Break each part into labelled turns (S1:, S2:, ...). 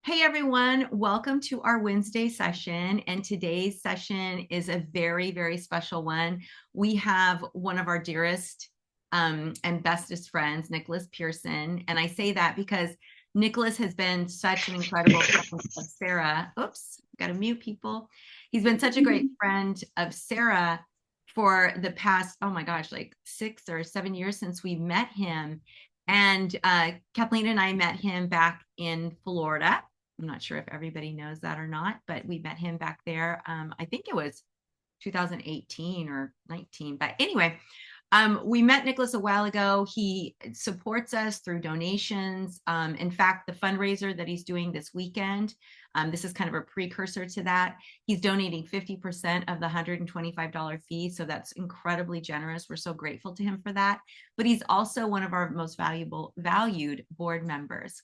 S1: Hey everyone, welcome to our Wednesday session. And today's session is a very, very special one. We have one of our dearest and bestest friends, Nicholas Pearson. And I say that because Nicholas has been such an incredible friend of SARA. Oops, got to mute people. He's been such a great friend of SARA for the past, oh my gosh, like 6 or 7 years since we met him. And Kathleen and I met him back in Florida. I'm not sure if everybody knows that or not, but we met him back there. I think it was 2018 or 19. But anyway, we met Nicholas a while ago. He supports us through donations. In fact, the fundraiser that he's doing this weekend, this is kind of a precursor to that. He's donating 50% of the $125 fee. So that's incredibly generous. We're so grateful to him for that. But he's also one of our most valued board members.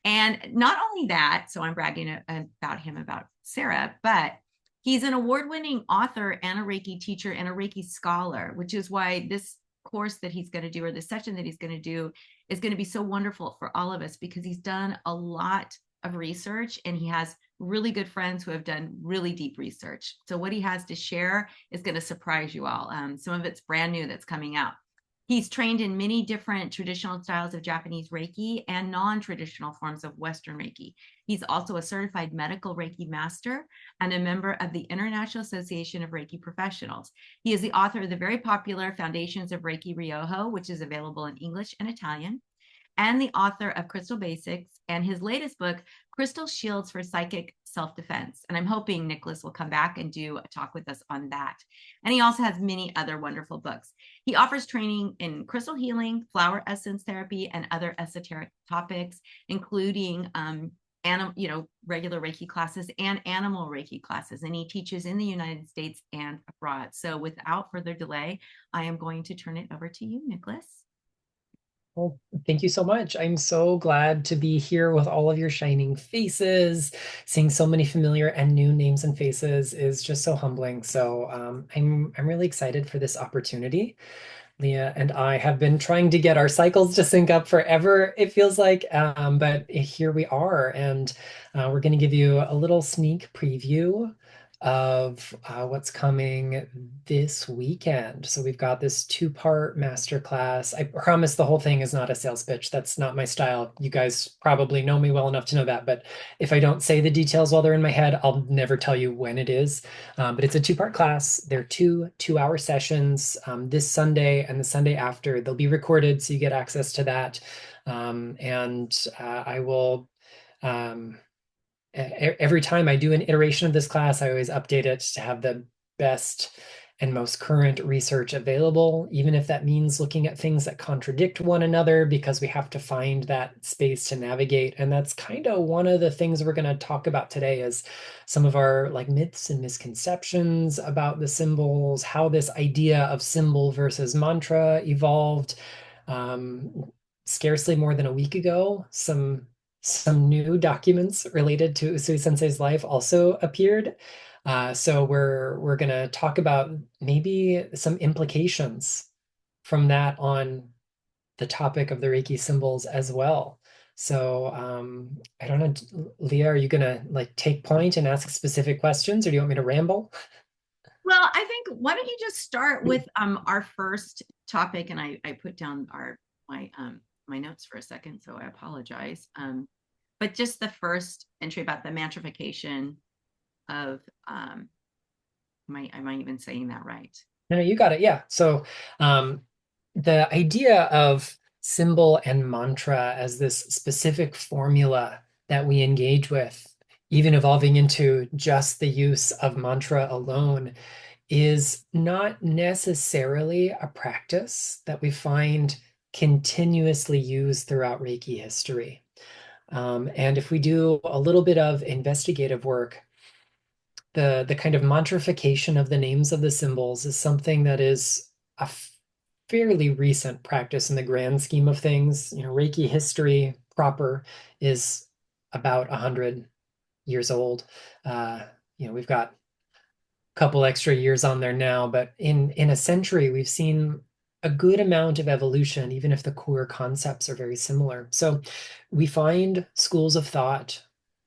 S1: And not only that, so I'm bragging about him, about SARA, but he's an award-winning author and a Reiki teacher and a Reiki scholar, which is why this course that he's going to do, or the session that he's going to do, is going to be so wonderful for all of us, because he's done a lot of research and he has really good friends who have done really deep research. So what he has to share is going to surprise you all. Some of it's brand new that's coming out. He's trained in many different traditional styles of Japanese Reiki and non-traditional forms of Western Reiki. He's also a certified medical Reiki Master and a member of the International Association of Reiki Professionals. He is the author of the very popular Foundations of Reiki Ryoho, which is available in English and Italian, and the author of Crystal Basics and his latest book, Crystal Shields for Psychic Self-Defense. And I'm hoping Nicholas will come back and do a talk with us on that. And he also has many other wonderful books. He offers training in crystal healing, flower essence therapy, and other esoteric topics, including regular Reiki classes and animal Reiki classes. And he teaches in the United States and abroad. So without further delay, I am going to turn it over to you, Nicholas.
S2: Well, thank you so much. I'm so glad to be here with all of your shining faces. Seeing so many familiar and new names and faces is just so humbling. So I'm really excited for this opportunity. Leah and I have been trying to get our cycles to sync up forever, it feels like, but here we are, and we're going to give you a little sneak preview of what's coming this weekend. So we've got this two-part masterclass. I promise the whole thing is not a sales pitch. That's not my style. You guys probably know me well enough to know that, but if I don't say the details while they're in my head, I'll never tell you when it is. But it's a two-part class. They're two-hour sessions, this Sunday and the Sunday after. They'll be recorded, so you get access to that. I will every time I do an iteration of this class, I always update it to have the best and most current research available, even if that means looking at things that contradict one another, because we have to find that space to navigate. And that's kind of one of the things we're going to talk about today, is some of our like myths and misconceptions about the symbols, how this idea of symbol versus mantra evolved. Scarcely more than a week ago, some new documents related to Usui Sensei's life also appeared. So we're gonna talk about maybe some implications from that on the topic of the Reiki symbols as well. So I don't know, Leah, are you gonna like take point and ask specific questions, or do you want me to ramble?
S1: Well, I think, why don't you just start with our first topic, and I put down my notes for a second, so I apologize. But just the first entry about the mantrification of am I even saying that right?
S2: No, you got it. Yeah. So the idea of symbol and mantra as this specific formula that we engage with, even evolving into just the use of mantra alone, is not necessarily a practice that we find continuously used throughout Reiki history. And if we do a little bit of investigative work, the kind of mantrification of the names of the symbols is something that is a fairly recent practice in the grand scheme of things. You know, Reiki history proper is about 100 years old. We've got a couple extra years on there now, but in a century, we've seen a good amount of evolution, even if the core concepts are very similar. So we find schools of thought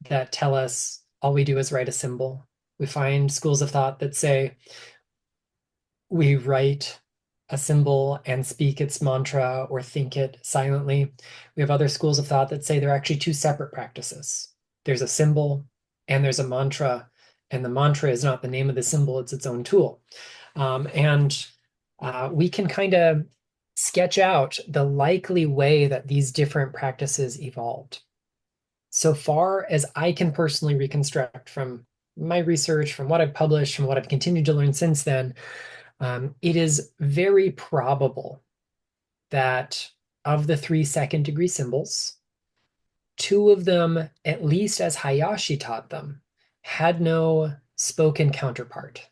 S2: that tell us all we do is write a symbol. We find schools of thought that say we write a symbol and speak its mantra or think it silently. We have other schools of thought that say they're actually two separate practices. There's a symbol and there's a mantra, and the mantra is not the name of the symbol, it's its own tool. And we can kind of sketch out the likely way that these different practices evolved. So far as I can personally reconstruct from my research, from what I've published, from what I've continued to learn since then, it is very probable that of the three second degree symbols, two of them, at least as Hayashi taught them, had no spoken counterpart.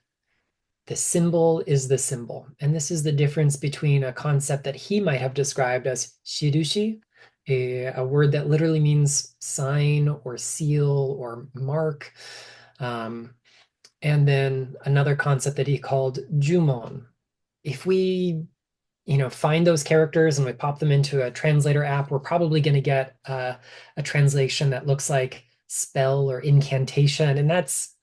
S2: The symbol is the symbol. And this is the difference between a concept that he might have described as shirushi, a word that literally means sign or seal or mark. And then another concept that he called jumon. If we find those characters and we pop them into a translator app, we're probably going to get a translation that looks like spell or incantation. And that's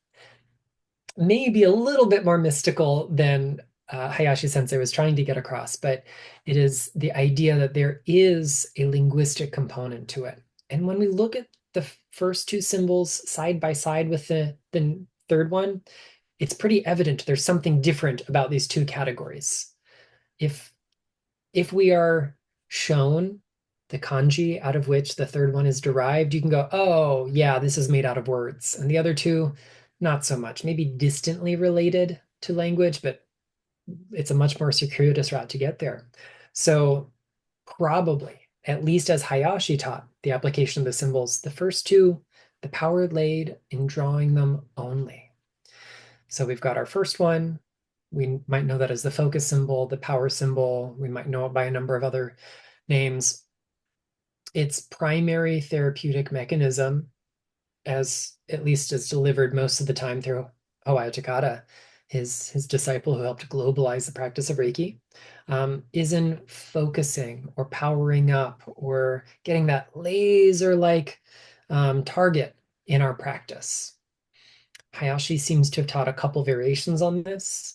S2: maybe a little bit more mystical than Hayashi Sensei was trying to get across, but it is the idea that there is a linguistic component to it. And when we look at the first two symbols side by side with the third one, it's pretty evident there's something different about these two categories. If we are shown the kanji out of which the third one is derived, you can go, oh, yeah, this is made out of words. And the other two, not so much, maybe distantly related to language, but it's a much more circuitous route to get there. So probably, at least as Hayashi taught the application of the symbols, the first two, the power laid in drawing them only. So we've got our first one. We might know that as the focus symbol, the power symbol. We might know it by a number of other names. Its primary therapeutic mechanism, as at least is delivered most of the time through Hawayo Takata, his disciple who helped globalize the practice of Reiki, is in focusing or powering up or getting that laser-like target in our practice. Hayashi seems to have taught a couple variations on this.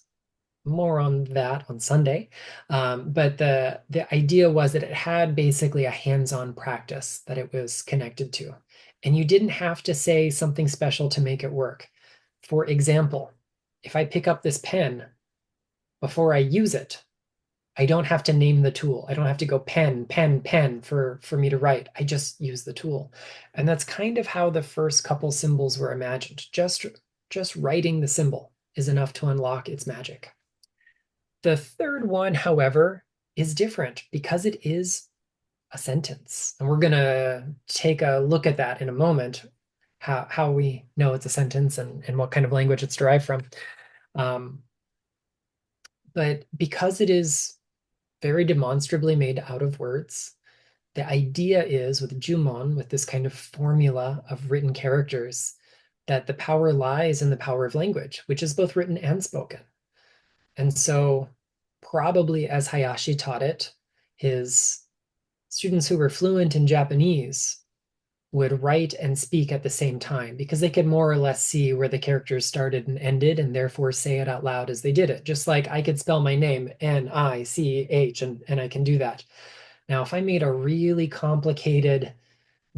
S2: More on that on Sunday. But the idea was that it had basically a hands-on practice that it was connected to. And you didn't have to say something special to make it work. For example, if I pick up this pen, before I use it, I don't have to name the tool. I don't have to go pen, pen, pen for me to write. I just use the tool. And that's kind of how the first couple symbols were imagined. Just writing the symbol is enough to unlock its magic. The third one, however, is different because it is a sentence. And we're going to take a look at that in a moment, how we know it's a sentence and what kind of language it's derived from. But because it is very demonstrably made out of words, the idea is with Jumon, with this kind of formula of written characters, that the power lies in the power of language, which is both written and spoken. And so probably as Hayashi taught it, his students who were fluent in Japanese would write and speak at the same time because they could more or less see where the characters started and ended and therefore say it out loud as they did it. Just like I could spell my name Nich and I can do that. Now, if I made a really complicated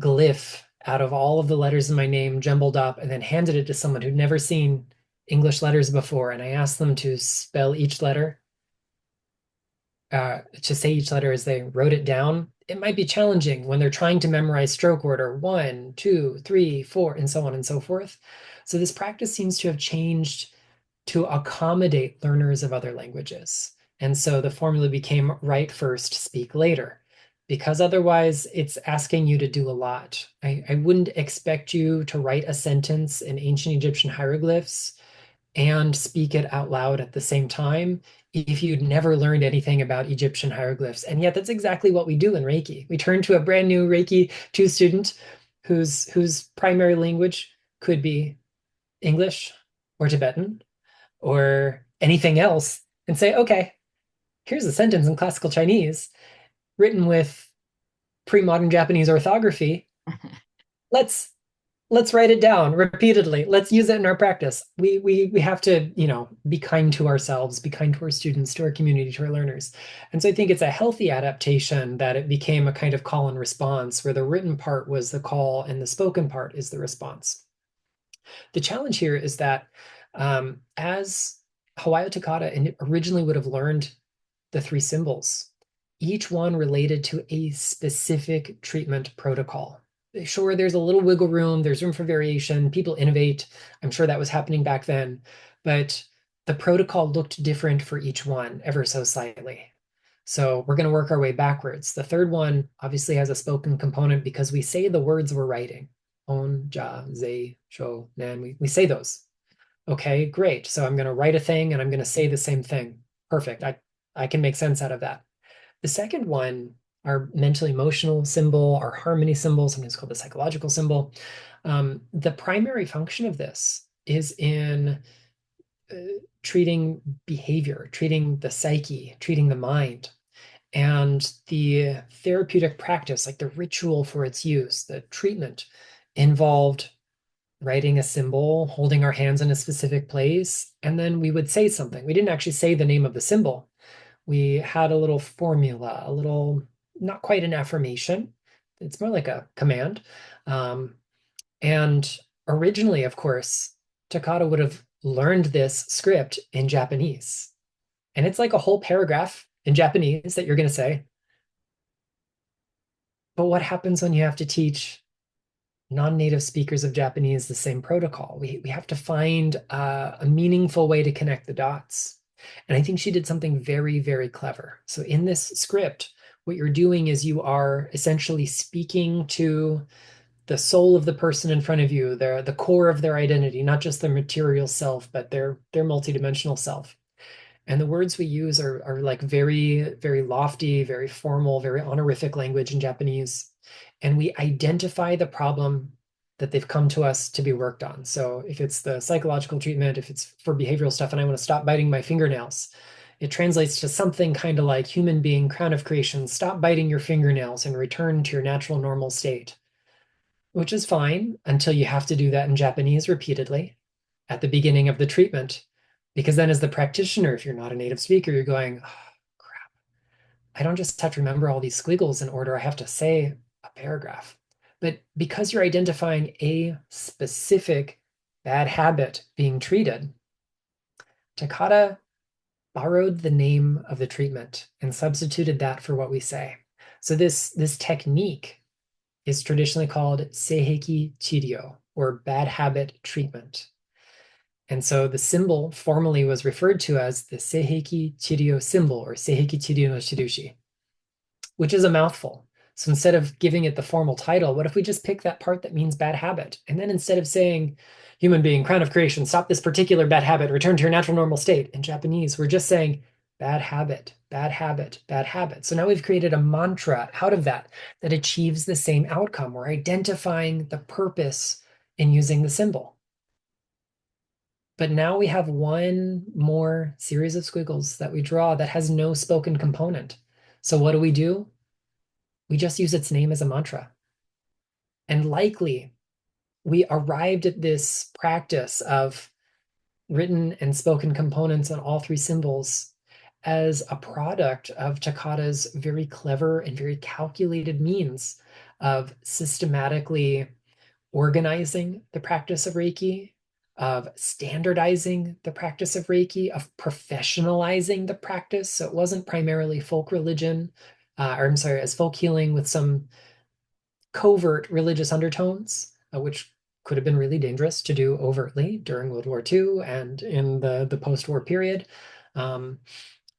S2: glyph out of all of the letters in my name jumbled up and then handed it to someone who'd never seen English letters before, and I asked them to spell each letter, to say each letter as they wrote it down, it might be challenging when they're trying to memorize stroke order 1, 2, 3, 4, and so on and so forth. So this practice seems to have changed to accommodate learners of other languages. And so the formula became write first, speak later, because otherwise it's asking you to do a lot. I wouldn't expect you to write a sentence in ancient Egyptian hieroglyphs and speak it out loud at the same time if you'd never learned anything about Egyptian hieroglyphs. And yet that's exactly what we do in Reiki. We turn to a brand new Reiki II student whose primary language could be English or Tibetan or anything else and say, okay, here's a sentence in classical Chinese written with pre-modern Japanese orthography. Let's let's write it down repeatedly. Let's use it in our practice. We have to, be kind to ourselves, be kind to our students, to our community, to our learners. And so I think it's a healthy adaptation that it became a kind of call and response where the written part was the call and the spoken part is the response. The challenge here is that as Hawayo Takata originally would have learned the three symbols, each one related to a specific treatment protocol. Sure, there's a little wiggle room, there's room for variation, people innovate. I'm sure that was happening back then, but the protocol looked different for each one ever so slightly. So we're going to work our way backwards. The third one obviously has a spoken component because we say the words we're writing. On, ja, ze, sho, nan. We say those. Okay, great. So I'm going to write a thing and I'm going to say the same thing. Perfect. I can make sense out of that. The second one, our mental emotional symbol, our harmony symbol, sometimes called the psychological symbol. The primary function of this is in treating behavior, treating the psyche, treating the mind. And the therapeutic practice, like the ritual for its use, the treatment, involved writing a symbol, holding our hands in a specific place, and then we would say something. We didn't actually say the name of the symbol. We had a little formula, a little, not quite an affirmation. It's more like a command. And originally, of course, Takata would have learned this script in Japanese. And it's like a whole paragraph in Japanese that you're going to say. But what happens when you have to teach non-native speakers of Japanese the same protocol? We have to find a meaningful way to connect the dots. And I think she did something very, very clever. So in this script, what you're doing is you are essentially speaking to the soul of the person in front of you, the core of their identity, not just their material self, but their multidimensional self. And the words we use are like very, very lofty, very formal, very honorific language in Japanese. And we identify the problem that they've come to us to be worked on. So if it's the psychological treatment, if it's for behavioral stuff, and I want to stop biting my fingernails, it translates to something kind of like human being, crown of creation, stop biting your fingernails and return to your natural normal state, which is fine until you have to do that in Japanese repeatedly at the beginning of the treatment. Because then as the practitioner, if you're not a native speaker, you're going, oh, crap, I don't just have to remember all these squiggles in order. I have to say a paragraph. But because you're identifying a specific bad habit being treated, Takata borrowed the name of the treatment and substituted that for what we say. So this technique is traditionally called seiheki chirio, or bad habit treatment. And so the symbol formally was referred to as the seiheki chirio symbol, or seiheki chirio no shirushi, which is a mouthful. So instead of giving it the formal title, what if we just pick that part that means bad habit? And then instead of saying, human being, crown of creation, stop this particular bad habit, return to your natural normal state, in Japanese, we're just saying bad habit, bad habit, bad habit. So now we've created a mantra out of that achieves the same outcome. We're identifying the purpose in using the symbol. But now we have one more series of squiggles that we draw that has no spoken component. So what do? We just use its name as a mantra. And likely we arrived at this practice of written and spoken components on all three symbols as a product of Takata's very clever and very calculated means of systematically organizing the practice of Reiki, of standardizing the practice of Reiki, of professionalizing the practice. So it wasn't primarily folk religion, as folk healing with some covert religious undertones, which could have been really dangerous to do overtly during World War II and in the post-war period.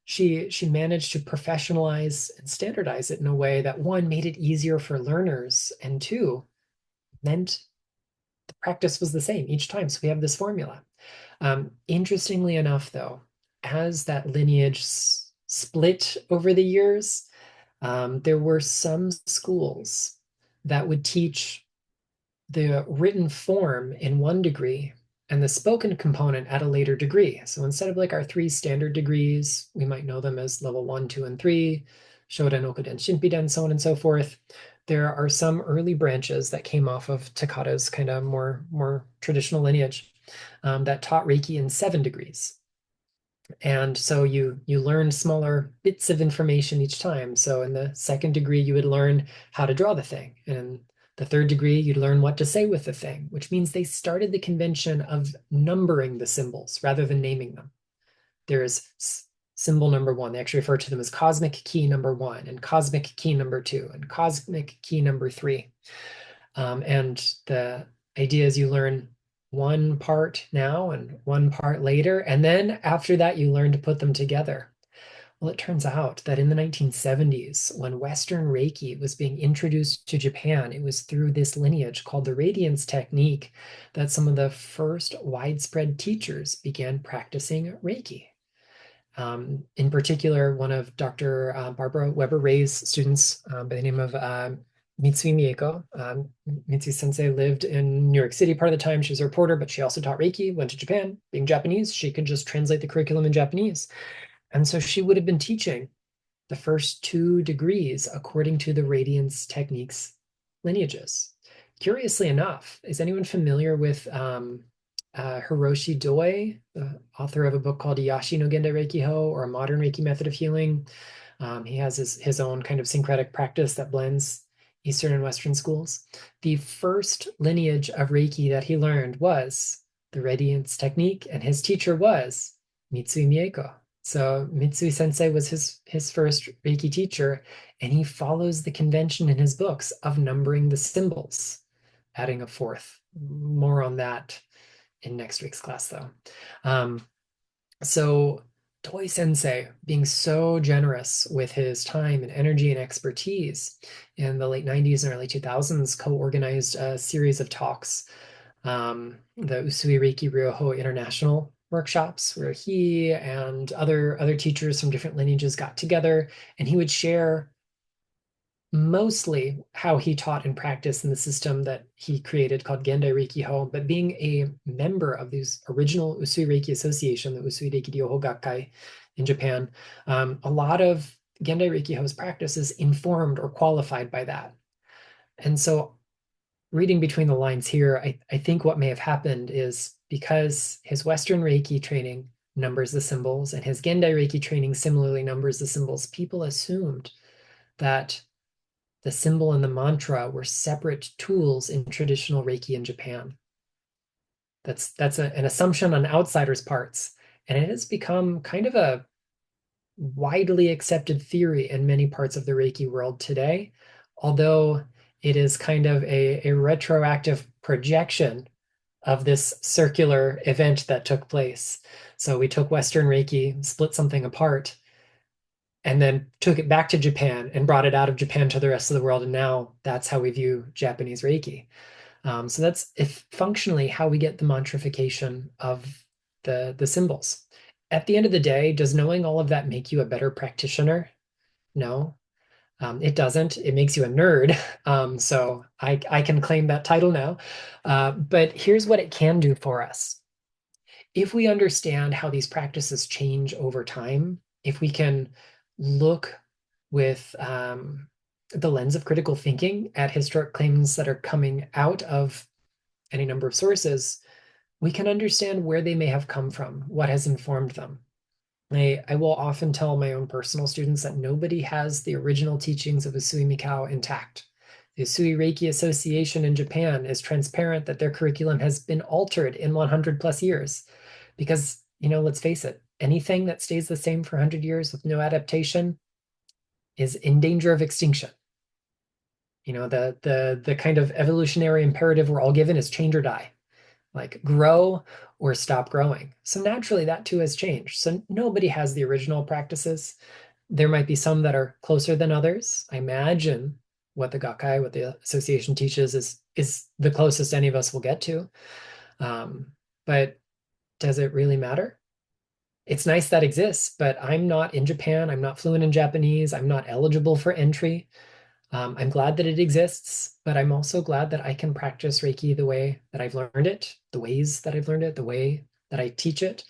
S2: She managed to professionalize and standardize it in a way that, one, made it easier for learners, and two, meant the practice was the same each time. So we have this formula. Interestingly enough, though, as that lineage split over the years, there were some schools that would teach the written form in one degree and the spoken component at a later degree. So instead of like our 3 standard degrees, we might know them as level 1, 2, and 3, Shoden, Okuden, Shinpiden, so on and so forth. there are some early branches that came off of Takata's kind of more traditional lineage that taught Reiki in 7 degrees. And so you learn smaller bits of information each time. So in the 2nd degree, you would learn how to draw the thing. And the 3rd degree, you'd learn what to say with the thing, which means they started the convention of numbering the symbols rather than naming them. There is symbol number 1. They actually refer to them as cosmic key number 1 and cosmic key number 2 and cosmic key number 3. And the idea is you learn one part now and one part later, and then after that, you learn to put them together. Well, it turns out that in the 1970s, when Western Reiki was being introduced to Japan, it was through this lineage called the radiance technique that some of the first widespread teachers began practicing Reiki. In particular, one of Dr. Barbara Weber Ray's students by the name of Mitsui Mieko. Mitsui Sensei lived in New York City part of the time. She was a reporter, but she also taught Reiki, went to Japan. Being Japanese, she could just translate the curriculum in Japanese. And so she would have been teaching the first 2 degrees according to the radiance techniques lineages. Curiously enough, is anyone familiar with Hiroshi Doi, the author of a book called Iyashi no Gendai Reiki Ho, or a modern Reiki method of healing? He has his own kind of syncretic practice that blends Eastern and Western schools. The first lineage of Reiki that he learned was the radiance technique, and his teacher was Mitsui Mieko. So Mitsui Sensei was his first Reiki teacher, and he follows the convention in his books of numbering the symbols, adding a 4th. More on that in next week's class, though. So Toi Sensei, being so generous with his time and energy and expertise, in the late 90s and early 2000s, co-organized a series of talks, the Usui Reiki Ryoho International workshops, where he and other teachers from different lineages got together, and he would share mostly how he taught and practiced in the system that he created called Gendai Reiki Ho. But being a member of this original Usui Reiki Association, the Usui Reiki Ryoho Gakkai in Japan, a lot of Gendai Reiki Ho's practice is informed or qualified by that. And so reading between the lines here, I think what may have happened is because his Western Reiki training numbers the symbols and his Gendai Reiki training similarly numbers the symbols, people assumed that the symbol and the mantra were separate tools in traditional Reiki in Japan. That's an assumption on outsiders' parts, and it has become kind of a widely accepted theory in many parts of the Reiki world today, although it is kind of a retroactive projection of this circular event that took place. So we took Western Reiki, split something apart, and then took it back to Japan and brought it out of Japan to the rest of the world. And now that's how we view Japanese Reiki. So that's functionally how we get the mantrification of the symbols. At the end of the day, does knowing all of that make you a better practitioner? No, it doesn't. It makes you a nerd. So I can claim that title now. But here's what it can do for us. If we understand how these practices change over time, if we can look with the lens of critical thinking at historic claims that are coming out of any number of sources, we can understand where they may have come from, what has informed them. I will often tell my own personal students that nobody has the original teachings of Usui Mikao intact. The Usui Reiki Association in Japan is transparent that their curriculum has been altered in 100 plus years. Because, let's face it, anything that stays the same for 100 years with no adaptation is in danger of extinction. The kind of evolutionary imperative we're all given is change or die, like grow or stop growing. So naturally, that too has changed. So nobody has the original practices. There might be some that are closer than others. I imagine what the Gakkai, what the association teaches is the closest any of us will get to. But does it really matter? It's nice that exists, but I'm not in Japan. I'm not fluent in Japanese. I'm not eligible for entry. I'm glad that it exists, but I'm also glad that I can practice Reiki the way that I've learned it, the ways that I've learned it, the way that I teach it.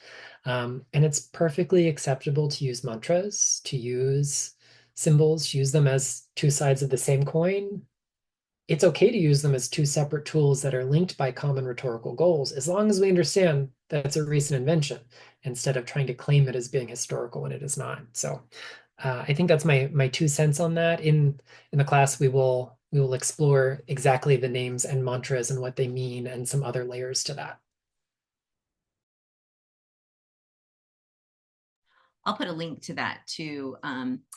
S2: And it's perfectly acceptable to use mantras, to use symbols, to use them as two sides of the same coin. it's okay to use them as two separate tools that are linked by common rhetorical goals, as long as we understand that it's a recent invention instead of trying to claim it as being historical when it is not. So I think that's my 2 cents on that. In the class, we will explore exactly the names and mantras and what they mean and some other layers to that.
S1: I'll put a link to that too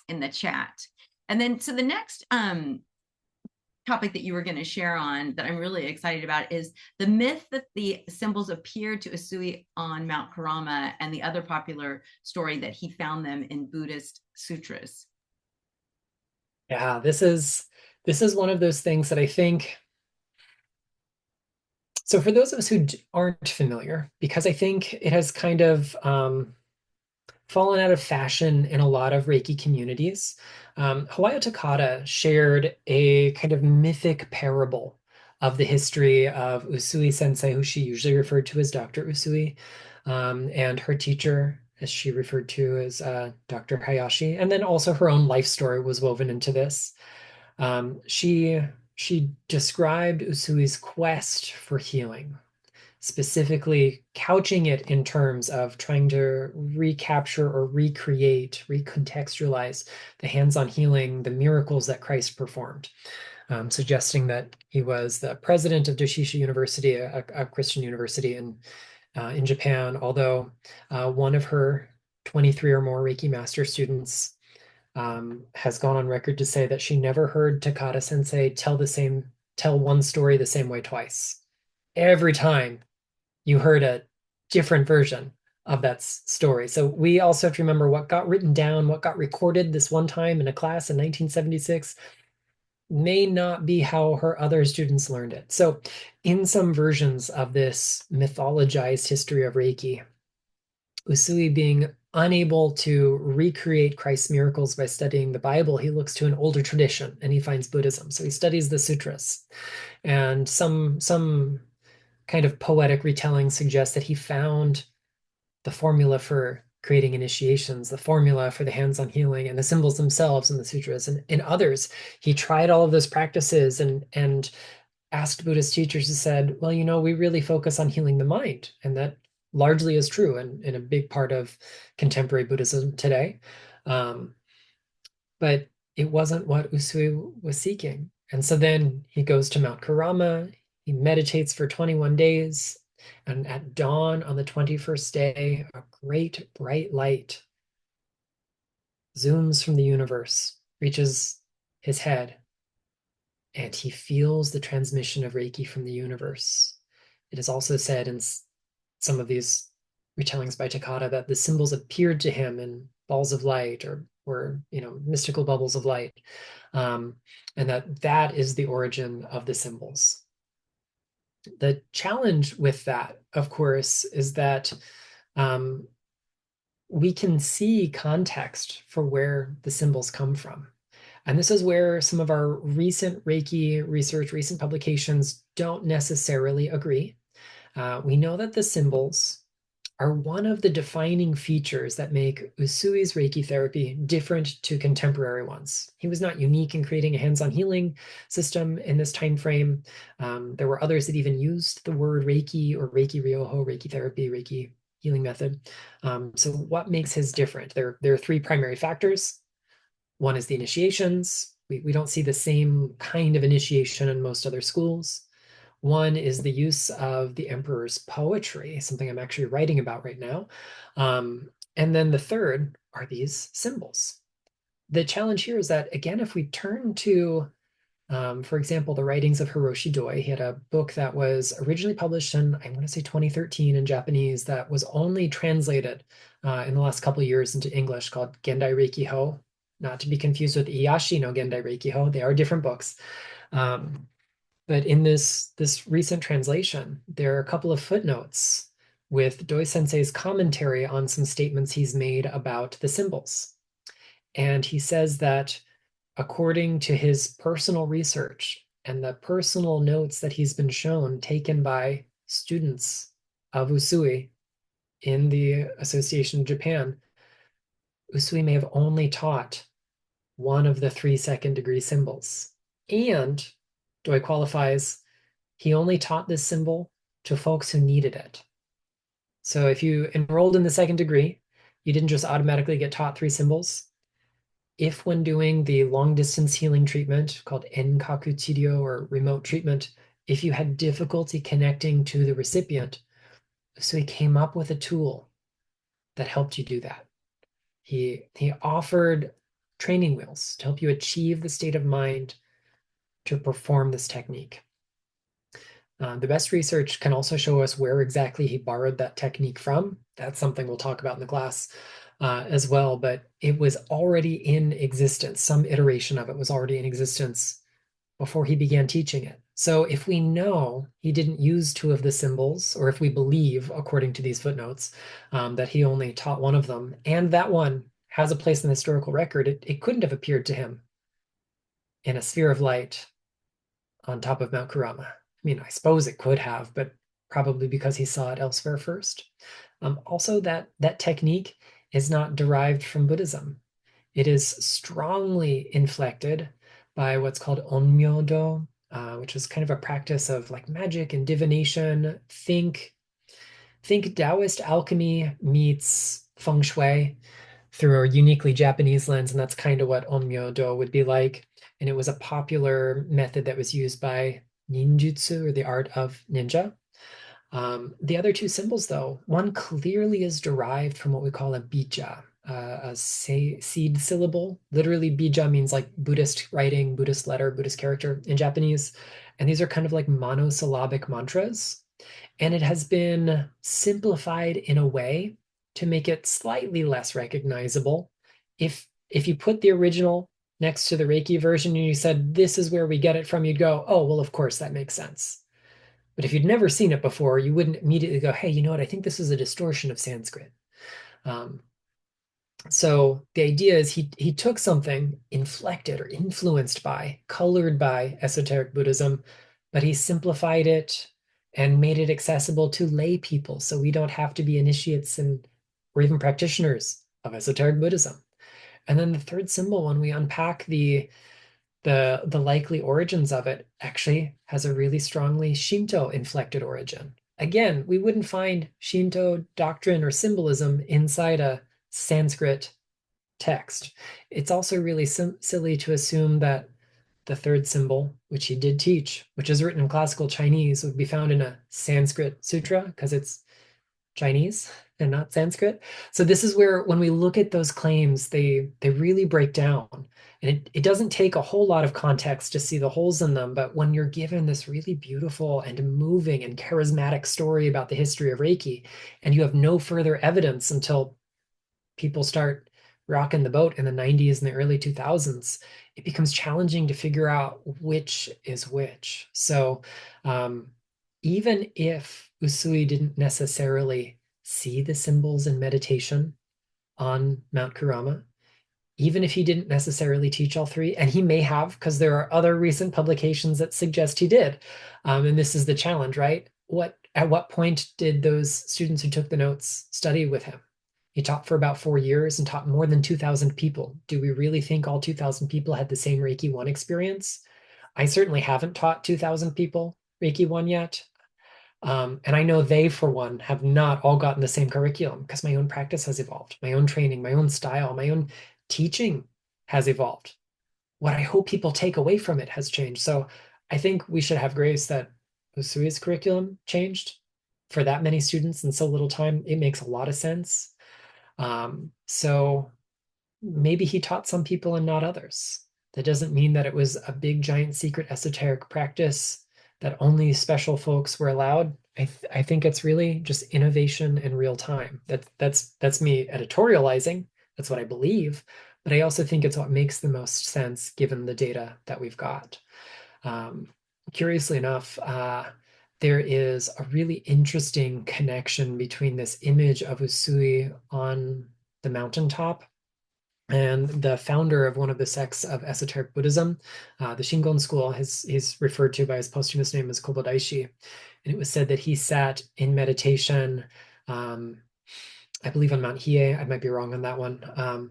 S1: in the chat. And then, so the next topic that you were going to share on that I'm really excited about is the myth that the symbols appeared to Usui on Mount Kurama, and the other popular story that he found them in Buddhist sutras.
S2: Yeah, this is one of those things that I think. So for those of us who aren't familiar, because I think it has kind of fallen out of fashion in a lot of Reiki communities. Hawayo Takata shared a kind of mythic parable of the history of Usui Sensei, who she usually referred to as Dr. Usui, and her teacher, as she referred to as Dr. Hayashi, and then also her own life story was woven into this. She described Usui's quest for healing, specifically couching it in terms of trying to recapture or recreate, recontextualize the hands-on healing, the miracles that Christ performed, suggesting that he was the president of Doshisha University, a Christian university in Japan, although one of her 23 or more Reiki Master students has gone on record to say that she never heard Takata Sensei tell one story the same way twice. Every time you heard a different version of that story. So we also have to remember what got written down, what got recorded this one time in a class in 1976 may not be how her other students learned it. So in some versions of this mythologized history of Reiki, Usui being unable to recreate Christ's miracles by studying the Bible, he looks to an older tradition and he finds Buddhism. So he studies the sutras. And some kind of poetic retelling suggests that he found the formula for creating initiations, the formula for the hands-on healing, and the symbols themselves in the sutras. And in others, he tried all of those practices and asked Buddhist teachers who said, well, we really focus on healing the mind. And that largely is true and in a big part of contemporary Buddhism today. Um, but it wasn't what Usui was seeking. And so then he goes to Mount Kurama, he meditates for 21 days, and at dawn on the 21st day, a great bright light zooms from the universe, reaches his head, and he feels the transmission of Reiki from the universe. It is also said in some of these retellings by Takata that the symbols appeared to him in balls of light or mystical bubbles of light, and that is the origin of the symbols. The challenge with that, of course, is that um, we can see context for where the symbols come from. And this is where some of our recent Reiki research, recent publications don't necessarily agree. We know that the symbols are one of the defining features that make Usui's Reiki therapy different to contemporary ones. He was not unique in creating a hands-on healing system in this time frame. There were others that even used the word Reiki or Reiki Ryoho, Reiki therapy, Reiki healing method. So what makes his different? There are three primary factors. One is the initiations. We don't see the same kind of initiation in most other schools. One is the use of the emperor's poetry, something I'm actually writing about right now. And then the third are these symbols. The challenge here is that, again, if we turn to, for example, the writings of Hiroshi Doi, he had a book that was originally published in, I want to say 2013 in Japanese, that was only translated in the last couple of years into English, called Gendai Reiki Ho, not to be confused with Iyashi no Gendai Reiki Ho. They are different books. But in this recent translation, there are a couple of footnotes with Doi Sensei's commentary on some statements he's made about the symbols. And he says that according to his personal research and the personal notes that he's been shown taken by students of Usui in the Association of Japan, Usui may have only taught one of the 3 second degree symbols. And Doi qualifies, he only taught this symbol to folks who needed it. So if you enrolled in the second degree, you didn't just automatically get taught three symbols. If when doing the long distance healing treatment called Enkaku Chirio or remote treatment, if you had difficulty connecting to the recipient, so he came up with a tool that helped you do that. He offered training wheels to help you achieve the state of mind to perform this technique. The best research can also show us where exactly he borrowed that technique from. That's something we'll talk about in the class as well, but it was already in existence. Some iteration of it was already in existence before he began teaching it. So if we know he didn't use two of the symbols, or if we believe, according to these footnotes, that he only taught one of them, and that one has a place in the historical record, it couldn't have appeared to him in a sphere of light on top of Mount Kurama. I mean, I suppose it could have, but probably because he saw it elsewhere first. Also, that technique is not derived from Buddhism. It is strongly inflected by what's called onmyodo, which is kind of a practice of like magic and divination. Think Taoist alchemy meets feng shui through a uniquely Japanese lens, and that's kind of what onmyodo would be like. And it was a popular method that was used by ninjutsu, or the art of ninja. The other two symbols, though, one clearly is derived from what we call a bija, a seed syllable. Literally, bija means like Buddhist writing, Buddhist letter, Buddhist character in Japanese. And these are kind of like monosyllabic mantras. And it has been simplified in a way to make it slightly less recognizable. If you put the original next to the Reiki version and you said, this is where we get it from, you'd go, oh, well, of course, that makes sense. But if you'd never seen it before, you wouldn't immediately go, hey, you know what? I think this is a distortion of Sanskrit. Um, so the idea is he took something inflected or influenced by, colored by esoteric Buddhism, but he simplified it and made it accessible to lay people. So we don't have to be initiates and or even practitioners of esoteric Buddhism. And then the third symbol, when we unpack the likely origins of it, actually has a really strongly Shinto inflected origin. Again, we wouldn't find Shinto doctrine or symbolism inside a Sanskrit text. It's also really silly to assume that the third symbol, which he did teach, which is written in classical Chinese, would be found in a Sanskrit sutra because it's Chinese and not Sanskrit. So this is where, when we look at those claims, they really break down. And it doesn't take a whole lot of context to see the holes in them, but when you're given this really beautiful and moving and charismatic story about the history of Reiki, and you have no further evidence until people start rocking the boat in the 90s and the early 2000s, it becomes challenging to figure out which is which. So even if Usui didn't necessarily see the symbols in meditation on Mount Kurama, even if he didn't necessarily teach all three, and he may have, because there are other recent publications that suggest he did. And this is the challenge, right? At what point did those students who took the notes study with him? He taught for about 4 years and taught more than 2,000 people. Do we really think all 2,000 people had the same Reiki 1 experience? I certainly haven't taught 2,000 people Reiki 1 yet. And I know they, for one, have not all gotten the same curriculum because my own practice has evolved, my own training, my own style, my own teaching has evolved. What I hope people take away from it has changed. So I think we should have grace that Usui's curriculum changed for that many students in so little time. It makes a lot of sense. So maybe he taught some people and not others. That doesn't mean that it was a big, giant, secret, esoteric practice that only special folks were allowed. I think it's really just innovation in real time. That's me editorializing. That's what I believe. But I also think it's what makes the most sense given the data that we've got. Curiously enough, there is a really interesting connection between this image of Usui on the mountaintop and the founder of one of the sects of esoteric Buddhism, the Shingon school, he's referred to by his posthumous name as Kobodaishi. And it was said that he sat in meditation, I believe on Mount Hiei, I might be wrong on that one,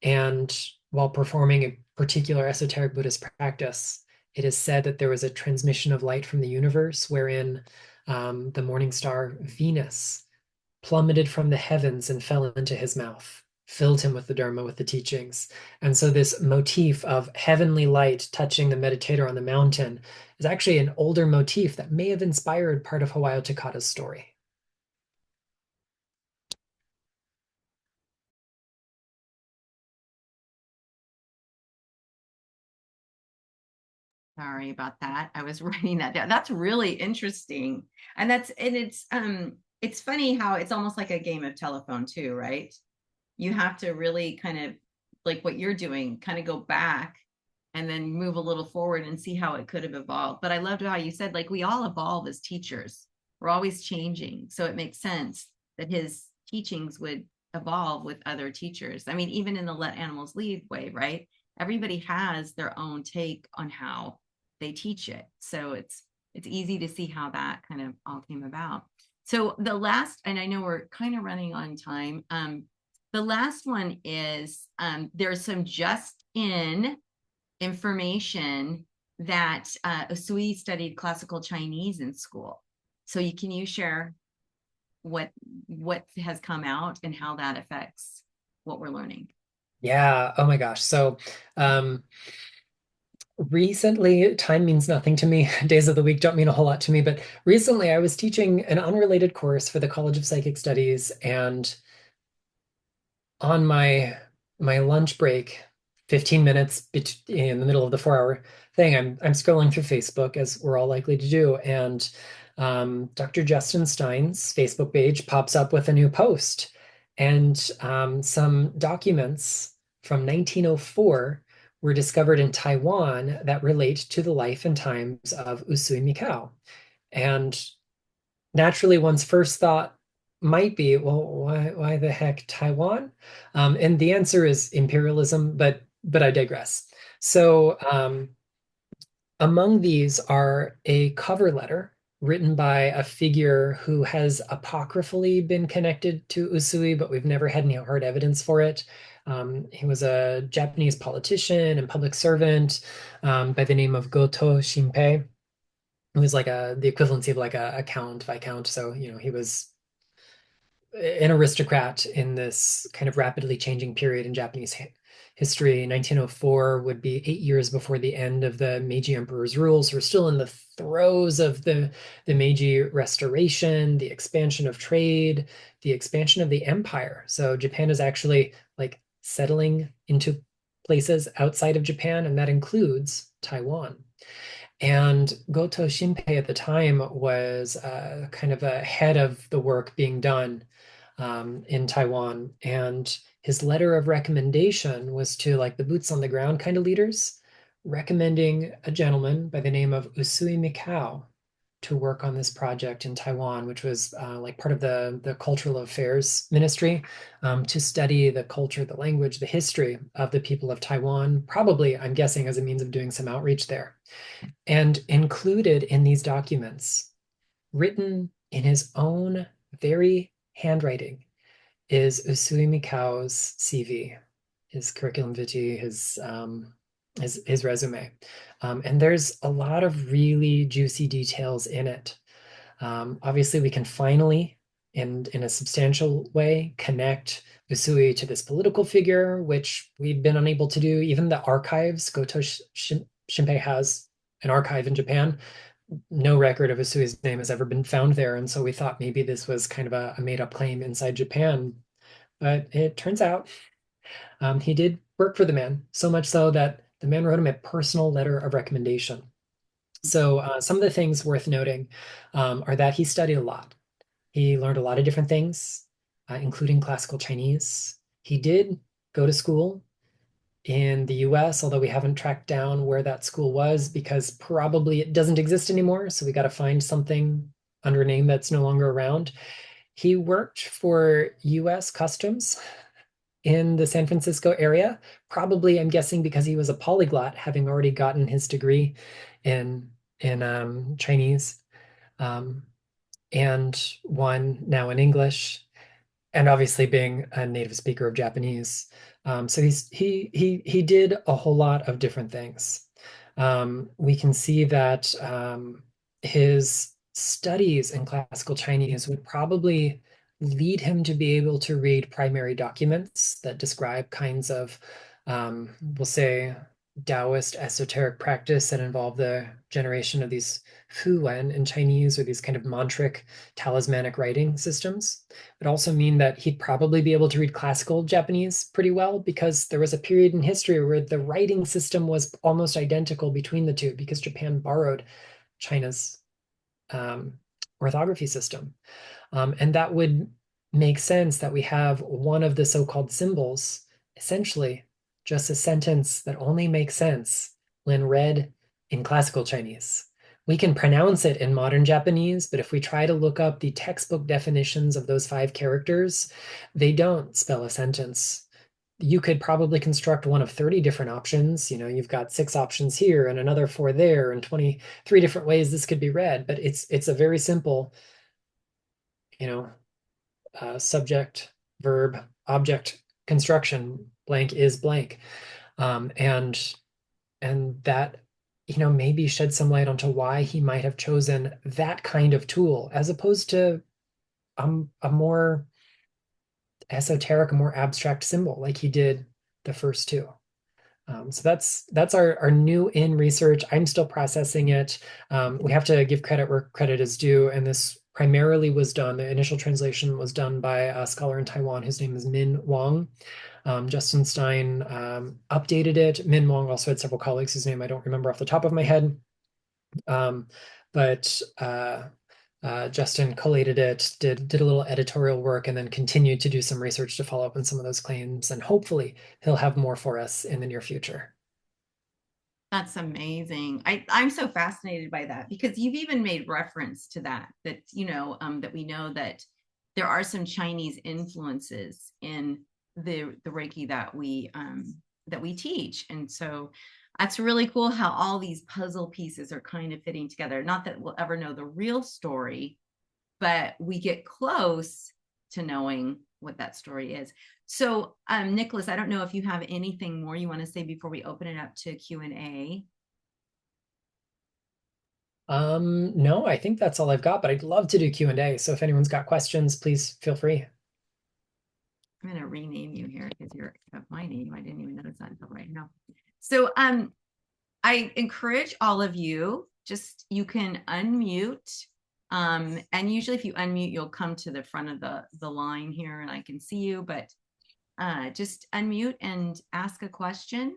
S2: and while performing a particular esoteric Buddhist practice, it is said that there was a transmission of light from the universe wherein the morning star Venus plummeted from the heavens and fell into his mouth, filled him with the Dharma, with the teachings. And so, this motif of heavenly light touching the meditator on the mountain is actually an older motif that may have inspired part of Hawayo Takata's story.
S1: Sorry about that. I was writing that down. That's really interesting. And it's funny how it's almost like a game of telephone too, right? You have to really kind of like what you're doing, kind of go back and then move a little forward and see how it could have evolved. But I loved how you said, like, we all evolve as teachers. We're always changing. So it makes sense that his teachings would evolve with other teachers. I mean, even in the let animals lead way, right? Everybody has their own take on how they teach it. So it's easy to see how that kind of all came about. So the last, and I know we're kind of running on time. The last one is there's some just in information that Usui studied classical Chinese in school. So can you share what has come out and how that affects what we're learning?
S2: Yeah. Oh my gosh. So, recently, time means nothing to me. Days of the week don't mean a whole lot to me, but recently I was teaching an unrelated course for the College of Psychic Studies, and on my lunch break, 15 minutes in the middle of the 4 hour thing, I'm scrolling through Facebook, as we're all likely to do, and Dr. Justin Stein's Facebook page pops up with a new post, and some documents from 1904 were discovered in Taiwan that relate to the life and times of Usui Mikao. And naturally, one's first thought might be, well, why the heck Taiwan? And the answer is imperialism, but I digress. So among these are a cover letter written by a figure who has apocryphally been connected to Usui, but we've never had any hard evidence for it. He was a Japanese politician and public servant by the name of Goto Shinpei. He was like the equivalency of like a count, viscount. So, he was an aristocrat in this kind of rapidly changing period in Japanese history. 1904 would be 8 years before the end of the Meiji Emperor's rule. So we're still in the throes of the Meiji Restoration, the expansion of trade, the expansion of the empire. So Japan is actually like settling into places outside of Japan, and that includes Taiwan. And Goto Shinpei at the time was kind of a head of the work being done in Taiwan. And his letter of recommendation was to like the boots on the ground kind of leaders, recommending a gentleman by the name of Usui Mikao to work on this project in Taiwan, which was like part of the Cultural Affairs Ministry, to study the culture, the language, the history of the people of Taiwan, probably, I'm guessing, as a means of doing some outreach there. And included in these documents, written in his own very handwriting, is Usui Mikao's CV, his curriculum vitae, his resume. And there's a lot of really juicy details in it. Obviously, we can finally, and in a substantial way, connect Usui to this political figure, which we'd been unable to do. Even the archives, Goto Shinpei has an archive in Japan. No record of Usui's name has ever been found there. And so we thought maybe this was kind of a made up claim inside Japan. But it turns out he did work for the man, so much so that the man wrote him a personal letter of recommendation. So some of the things worth noting are that he studied a lot. He learned a lot of different things, including classical Chinese. He did go to school in the US, although we haven't tracked down where that school was because probably it doesn't exist anymore. So we got to find something under a name that's no longer around. He worked for US Customs in the San Francisco area, probably, I'm guessing, because he was a polyglot, having already gotten his degree in Chinese, um, and one now in English, and obviously being a native speaker of Japanese. So he did a whole lot of different things. we can see that his studies in classical Chinese would probably lead him to be able to read primary documents that describe kinds of, we'll say, Taoist esoteric practice that involve the generation of these fuwen in Chinese, or these kind of mantric talismanic writing systems. It would also mean that he'd probably be able to read classical Japanese pretty well, because there was a period in history where the writing system was almost identical between the two, because Japan borrowed China's um, orthography system. And that would make sense that we have one of the so-called symbols, essentially just a sentence that only makes sense when read in classical Chinese. We can pronounce it in modern Japanese, but if we try to look up the textbook definitions of those 5 characters, they don't spell a sentence. You could probably construct one of 30 different options. You've got 6 options here and another 4 there, and 23 different ways this could be read, but it's a very simple, you know, subject, verb, object construction. Blank is blank. And that, maybe shed some light onto why he might have chosen that kind of tool as opposed to a more esoteric, a more abstract symbol like he did the first two. So that's our new in research. I'm still processing it. We have to give credit where credit is due, and this primarily was done. The initial translation was done by a scholar in Taiwan. His name is Min Wang. Justin Stein updated it. Min Wang also had several colleagues whose name I don't remember off the top of my head. But Justin collated it, did a little editorial work, and then continued to do some research to follow up on some of those claims. And hopefully he'll have more for us in the near future.
S1: That's amazing. I'm so fascinated by that, because you've even made reference to that that we know that there are some Chinese influences in the Reiki that we teach. And so that's really cool how all these puzzle pieces are kind of fitting together. Not that we'll ever know the real story, but we get close to knowing what that story is. So, Nicholas, I don't know if you have anything more you want to say before we open it up to Q&A.
S2: No, I think that's all I've got, but I'd love to do Q&A. So if anyone's got questions, please feel free.
S1: I'm going to rename you here because you're my name. I didn't even notice that until right now. So, I encourage all of you, you can unmute. And usually if you unmute, you'll come to the front of the line here and I can see you, but just unmute and ask a question.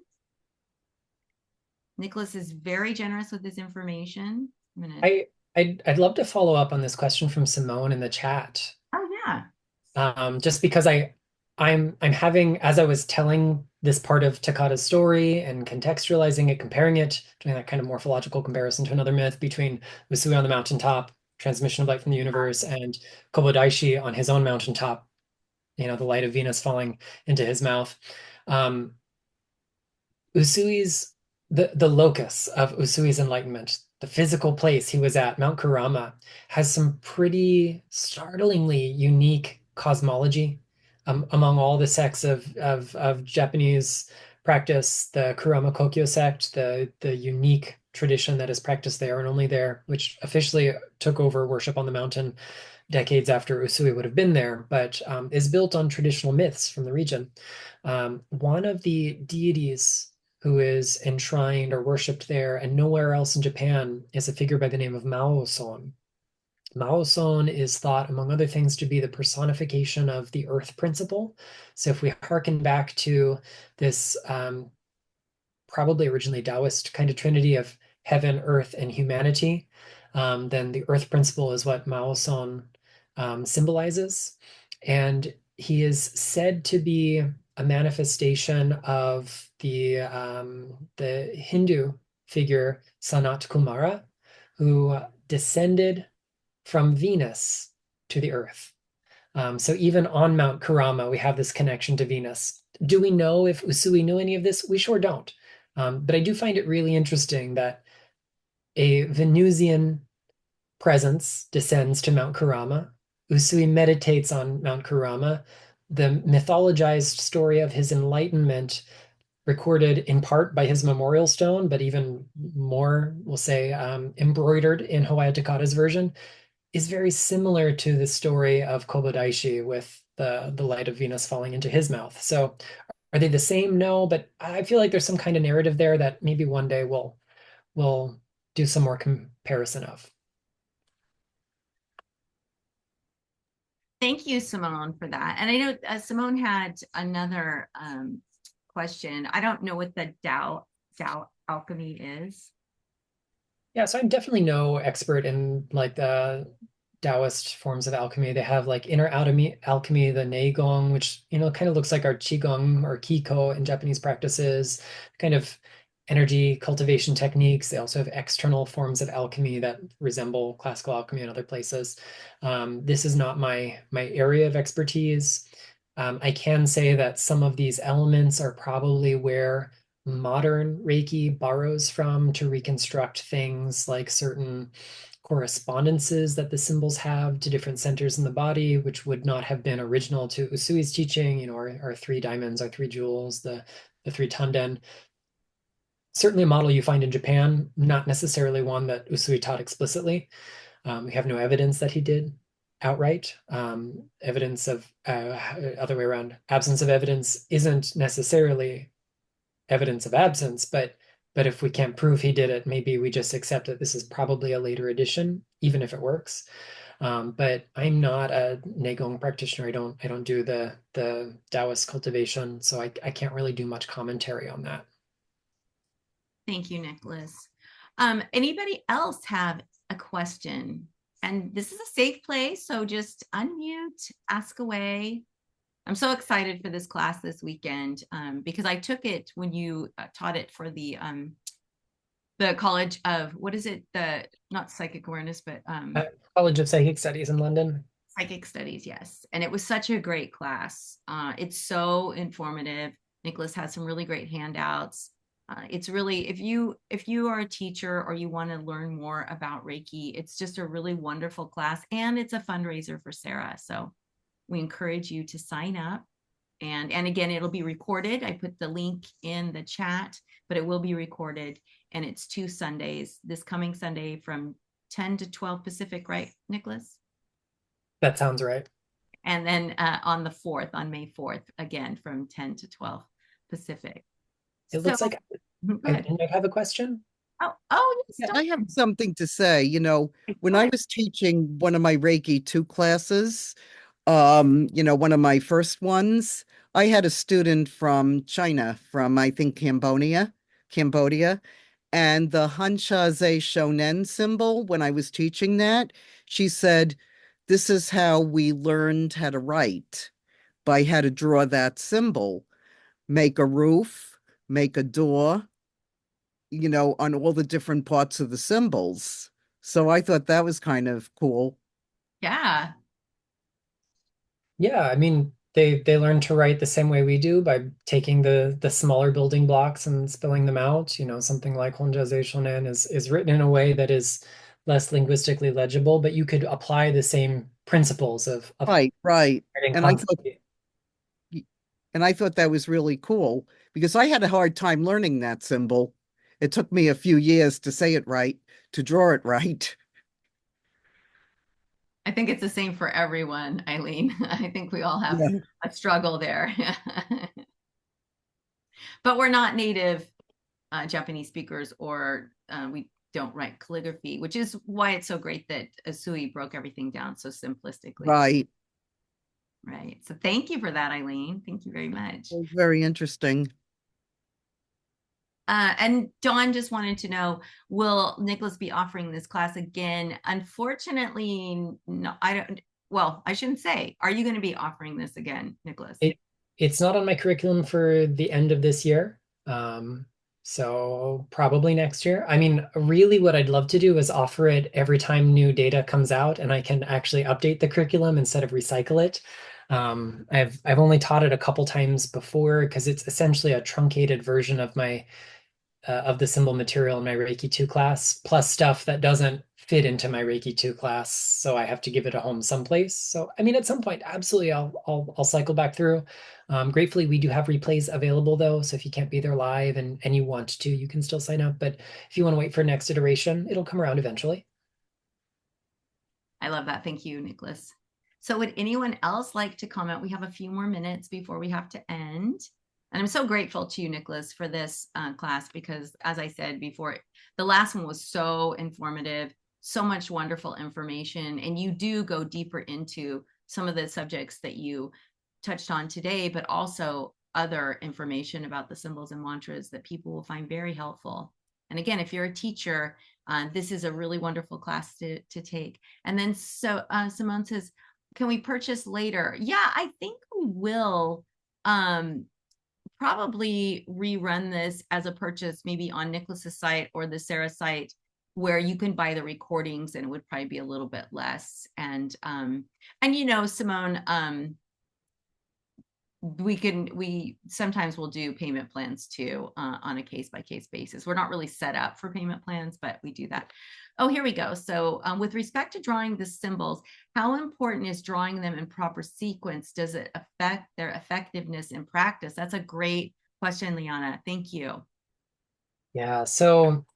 S1: Nicholas is very generous with his information.
S2: I'd love to follow up on this question from Simone in the chat.
S1: Oh yeah.
S2: Just because I'm having, as I was telling this part of Takata's story and contextualizing it, comparing it, doing that kind of morphological comparison to another myth between Usui on the mountaintop, transmission of light from the universe, and Kobodaishi on his own mountaintop, the light of Venus falling into his mouth. Usui's the locus of Usui's enlightenment, the physical place he was at, Mount Kurama, has some pretty startlingly unique cosmology among all the sects of Japanese practice. The Kurama Kokyo sect, the unique tradition that is practiced there and only there, which officially took over worship on the mountain decades after Usui would have been there, but is built on traditional myths from the region. One of the deities who is enshrined or worshipped there and nowhere else in Japan is a figure by the name of Mao-son. Mao-son is thought, among other things, to be the personification of the earth principle. So if we hearken back to this probably originally Taoist kind of trinity of heaven, earth, and humanity, then the earth principle is what Mao-son symbolizes. And he is said to be a manifestation of the Hindu figure Sanat Kumara, who descended from Venus to the earth. So even on Mount Kurama, we have this connection to Venus. Do we know if Usui knew any of this? We sure don't. But I do find it really interesting that a Venusian presence descends to Mount Kurama. Usui meditates on Mount Kurama. The mythologized story of his enlightenment recorded in part by his memorial stone, but even more, we'll say, embroidered in Hawaii Takata's version, is very similar to the story of Kobodaishi with the light of Venus falling into his mouth. So are they the same? No, but I feel like there's some kind of narrative there that maybe one day we'll do some more comparison of.
S1: Thank you, Simone, for that. And I know Simone had another question. I don't know what the Tao alchemy is.
S2: Yeah, so I'm definitely no expert in like the Taoist forms of alchemy. They have like inner alchemy, the Neigong, which kind of looks like our Qigong or Kiko in Japanese practices, kind of energy cultivation techniques. They also have external forms of alchemy that resemble classical alchemy in other places. This is not my area of expertise. I can say that some of these elements are probably where modern Reiki borrows from to reconstruct things like certain correspondences that the symbols have to different centers in the body, which would not have been original to Usui's teaching, our three diamonds, our three jewels, the three tanden. Certainly a model you find in Japan, not necessarily one that Usui taught explicitly. We have no evidence that he did outright. Evidence of other way around, absence of evidence isn't necessarily evidence of absence, but if we can't prove he did it, maybe we just accept that this is probably a later edition, even if it works. But I'm not a Neigong practitioner. I don't do the Taoist cultivation, so I can't really do much commentary on that.
S1: Thank you, Nicholas. Anybody else have a question? And this is a safe place, so just unmute, ask away. I'm so excited for this class this weekend because I took it when you taught it for the College of, what is it? The not psychic awareness, but
S2: College of Psychic Studies in London.
S1: psychic studies, yes. And it was such a great class. It's so informative. Nicholas has some really great handouts. It's really, if you are a teacher or you want to learn more about Reiki, it's just a really wonderful class, and it's a fundraiser for SARA. So we encourage you to sign up. And again, it'll be recorded. I put the link in the chat, but it will be recorded. And it's 2 Sundays, this coming Sunday from 10 to 12 Pacific, right, Nicholas?
S2: That sounds right.
S1: And then on the 4th, on May 4th, again from 10 to 12 Pacific.
S2: It
S1: So
S2: looks like
S1: go
S2: I
S1: ahead.
S2: didn't I have a question?
S1: Oh, yes,
S3: Yeah,
S1: don't.
S3: I have something to say. When
S1: Go
S3: I
S1: ahead.
S3: was teaching one of my Reiki II classes, one of my first ones, I had a student from China, from I think Cambodia, and the Hanshaze Shonen symbol, when I was teaching that, she said, "This is how we learned how to write, by how to draw that symbol, make a roof, make a door, on all the different parts of the symbols." So I thought that was kind of cool.
S1: Yeah.
S2: Yeah, I mean they learn to write the same way we do by taking the smaller building blocks and spelling them out. Something like Honjaze Shonen is written in a way that is less linguistically legible, but you could apply the same principles of
S3: Right, right.
S2: writing
S3: And I thought
S2: constantly.
S3: and I thought that was really cool because I had a hard time learning that symbol. It took me a few years to say it right, to draw it right.
S1: I think it's the same for everyone, Eileen. I think we all have
S3: Yeah,
S1: a struggle there. But we're not native Japanese speakers, or we don't write calligraphy, which is why it's so great that Usui broke everything down so simplistically.
S3: right.
S1: Right. So thank you for that, Eileen. Thank you very much.
S3: It was very interesting.
S1: And Dawn just wanted to know, will Nicholas be offering this class again? Unfortunately, no, I don't. Well, I shouldn't say. Are you going to be offering this again, Nicholas?
S2: It's not on my curriculum for the end of this year. So probably next year. I mean, really what I'd love to do is offer it every time new data comes out and I can actually update the curriculum instead of recycle it. I've only taught it a couple times before because it's essentially a truncated version of my of the symbol material in my Reiki 2 class, plus stuff that doesn't fit into my Reiki 2 class, so I have to give it a home someplace. So, I mean, at some point, absolutely, I'll cycle back through. Gratefully, we do have replays available though, so if you can't be there live and you want to, you can still sign up. But if you want to wait for next iteration, it'll come around eventually.
S1: I love that. Thank you, Nicholas. So would anyone else like to comment? We have a few more minutes before we have to end. And I'm so grateful to you, Nicholas, for this class, because as I said before, the last one was so informative, so much wonderful information. And you do go deeper into some of the subjects that you touched on today, but also other information about the symbols and mantras that people will find very helpful. And again, if you're a teacher, this is a really wonderful class to take. And then Simone says, can we purchase later? Yeah, I think we will probably rerun this as a purchase, maybe on Nicholas's site or the SARA site, where you can buy the recordings, and it would probably be a little bit less. And you know, Simone, we sometimes will do payment plans too, on a case-by-case basis. We're not really set up for payment plans, but we do that. Oh, here we go. So with respect to drawing the symbols, how important is drawing them in proper sequence? Does it affect their effectiveness in practice? That's a great question, Liana. Thank you.
S2: Yeah, so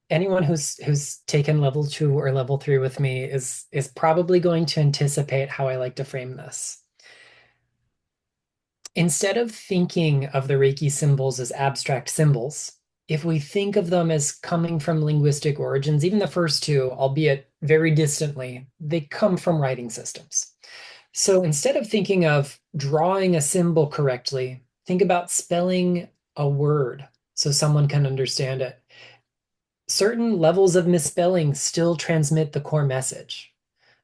S2: anyone who's taken level 2 or level 3 with me is probably going to anticipate how I like to frame this. Instead of thinking of the Reiki symbols as abstract symbols, if we think of them as coming from linguistic origins, even the first two, albeit very distantly, they come from writing systems. So instead of thinking of drawing a symbol correctly, think about spelling a word so someone can understand it. Certain levels of misspelling still transmit the core message.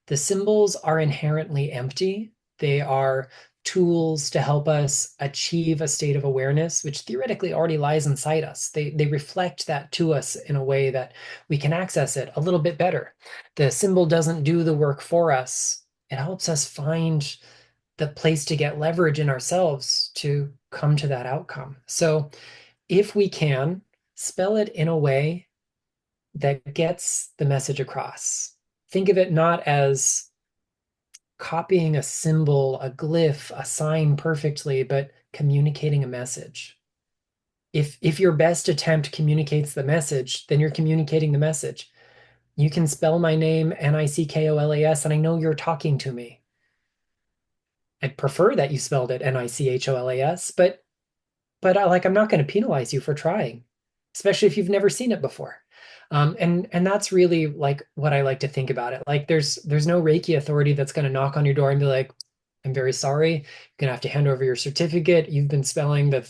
S2: The symbols are inherently empty. They are tools to help us achieve a state of awareness, which theoretically already lies inside us. They reflect that to us in a way that we can access it a little bit better. The symbol doesn't do the work for us. It helps us find the place to get leverage in ourselves to come to that outcome. So if we can, spell it in a way that gets the message across. Think of it not as copying a symbol, a glyph, a sign perfectly, but communicating a message. If your best attempt communicates the message, then you're communicating the message. You can spell my name Nicholas, and I know you're talking to me. I'd prefer that you spelled it Nicholas, but I'm not going to penalize you for trying, especially if you've never seen it before. And that's really like what I like to think about it. Like there's no Reiki authority that's going to knock on your door and be like, I'm very sorry, you're gonna have to hand over your certificate. You've been spelling the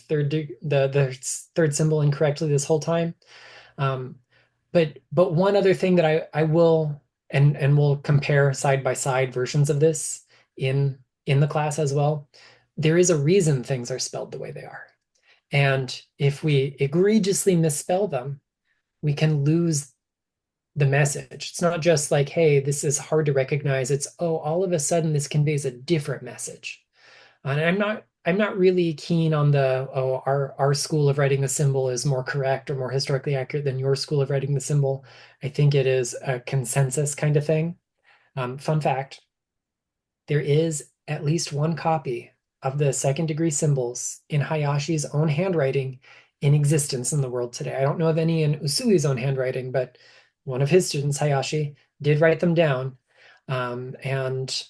S2: third symbol incorrectly this whole time. But one other thing that I will and we'll compare side by side versions of this in the class as well. There is a reason things are spelled the way they are. And if we egregiously misspell them, we can lose the message. It's not just like, hey, this is hard to recognize. It's, oh, all of a sudden this conveys a different message. And I'm not really keen on the, oh, our school of writing the symbol is more correct or more historically accurate than your school of writing the symbol. I think it is a consensus kind of thing. Fun fact, there is at least one copy of the second degree symbols in Hayashi's own handwriting in existence in the world today. I don't know of any in Usui's own handwriting, but one of his students, Hayashi, did write them down. And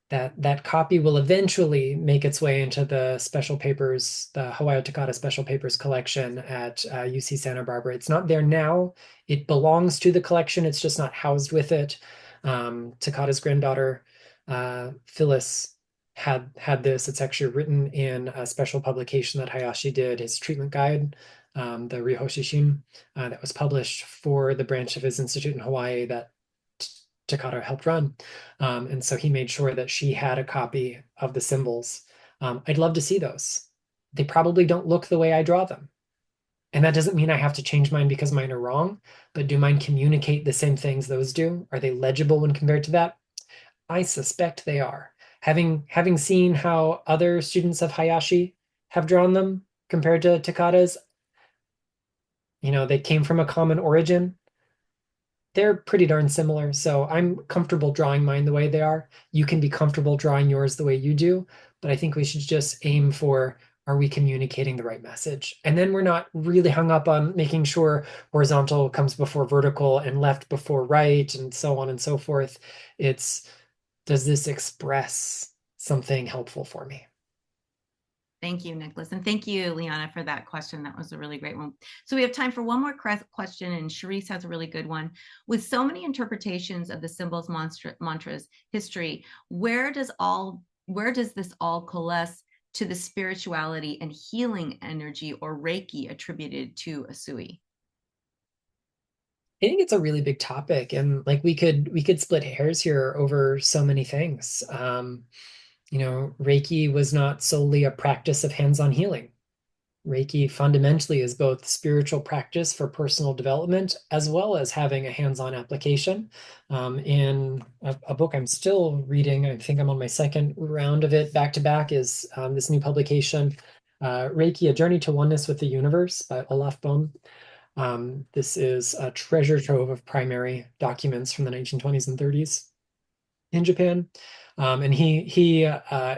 S2: that copy will eventually make its way into the special papers, the Hawaii Takata special papers collection at UC Santa Barbara. It's not there now. It belongs to the collection. It's just not housed with it. Takata's granddaughter, Phyllis, had this. It's actually written in a special publication that Hayashi did, his treatment guide, the Rihoshishin, that was published for the branch of his institute in Hawaii that Takata helped run. And so he made sure that she had a copy of the symbols. I'd love to see those. They probably don't look the way I draw them. And that doesn't mean I have to change mine because mine are wrong, but do mine communicate the same things those do? Are they legible when compared to that? I suspect they are. Having seen how other students of Hayashi have drawn them compared to Takata's, they came from a common origin. They're pretty darn similar. So I'm comfortable drawing mine the way they are. You can be comfortable drawing yours the way you do, but I think we should just aim for, are we communicating the right message? And then we're not really hung up on making sure horizontal comes before vertical and left before right and so on and so forth. It's, does this express something helpful for me?
S1: Thank you, Nicholas. And thank you, Liana, for that question. That was a really great one. So we have time for one more question, and Charisse has a really good one. With so many interpretations of the symbols, mantras, history, where does this all coalesce to the spirituality and healing energy or Reiki attributed to Usui?
S2: I think it's a really big topic, and like we could split hairs here over so many things. Reiki was not solely a practice of hands-on healing. Reiki fundamentally is both spiritual practice for personal development as well as having a hands-on application. In a book I'm still reading, I think I'm on my second round of it back to back, is this new publication, Reiki: A Journey to Oneness with the Universe by Olaf Bohm. This is a treasure trove of primary documents from the 1920s and 30s in Japan. And he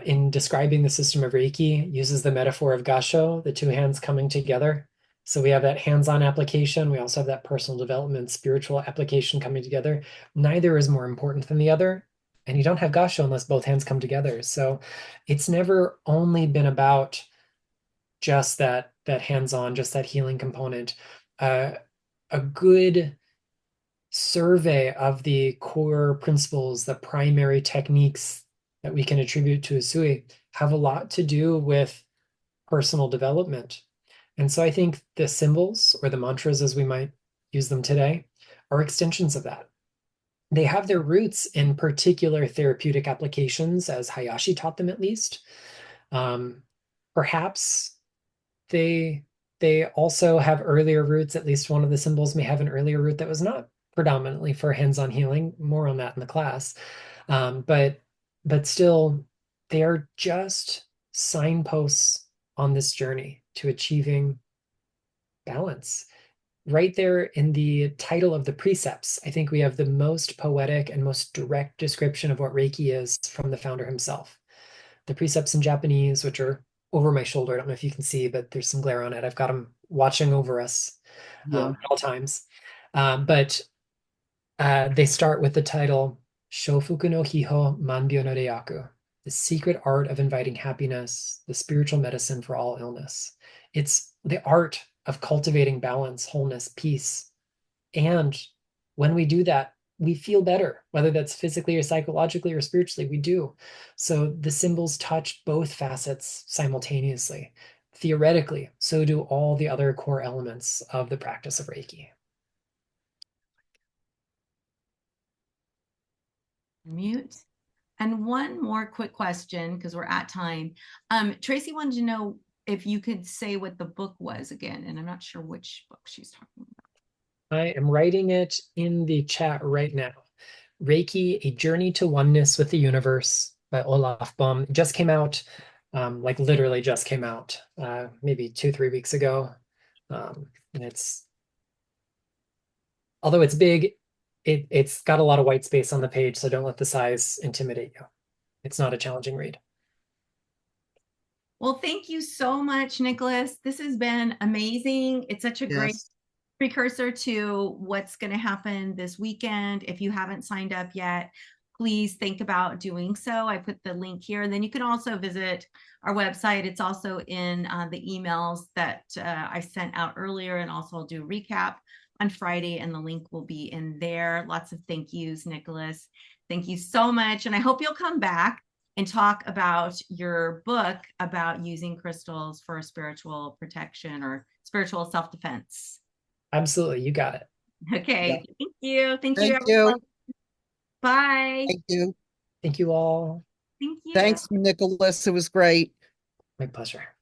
S2: in describing the system of Reiki, uses the metaphor of gasho, the two hands coming together. So we have that hands-on application. We also have that personal development, spiritual application coming together. Neither is more important than the other. And you don't have gasho unless both hands come together. So it's never only been about just that hands-on, just that healing component. A good survey of the core principles, the primary techniques that we can attribute to Usui have a lot to do with personal development. And so I think the symbols, or the mantras as we might use them today, are extensions of that. They have their roots in particular therapeutic applications, as Hayashi taught them at least. Perhaps they also have earlier roots. At least one of the symbols may have an earlier root that was not predominantly for hands-on healing. More on that in the class. But still, they are just signposts on this journey to achieving balance. Right there in the title of the precepts, I think we have the most poetic and most direct description of what Reiki is from the founder himself. The precepts in Japanese, which are over my shoulder. I don't know if you can see, but there's some glare on it. I've got them watching over us
S3: Yeah.
S2: at all times. But they start with the title Shofuku no Hiho Manbyo no Reyaku, the secret art of inviting happiness, the spiritual medicine for all illness. It's the art of cultivating balance, wholeness, peace. And when we do that, we feel better, whether that's physically or psychologically or spiritually, we do. So the symbols touch both facets simultaneously. Theoretically, so do all the other core elements of the practice of Reiki.
S1: Mute. And one more quick question, because we're at time. Tracy wanted to know if you could say what the book was again, and I'm not sure which book she's talking about.
S2: I am writing it in the chat right now. Reiki: A Journey to Oneness with the Universe by Olaf Bohm. It just came out, like literally just came out, maybe 2-3 weeks ago. And although it's big, it's got a lot of white space on the page, so don't let the size intimidate you. It's not a challenging read.
S1: Well, thank you so much, Nicholas. This has been amazing. It's such a great
S3: Yes.
S1: precursor to what's going to happen this weekend. If you haven't signed up yet, please think about doing so. I put the link here. And then you can also visit our website. It's also in the emails that I sent out earlier, and also I'll do a recap on Friday, and the link will be in there. Lots of thank yous, Nicholas. Thank you so much. And I hope you'll come back and talk about your book about using crystals for spiritual protection or spiritual self-defense.
S2: Absolutely, you got it.
S1: Okay,
S3: Yeah.
S1: thank you. Thank you,
S3: Thank
S1: everyone.
S3: you.
S1: Bye.
S3: Thank you.
S2: Thank you all.
S1: Thank you.
S3: Thanks, Nicholas. It was great.
S2: My pleasure.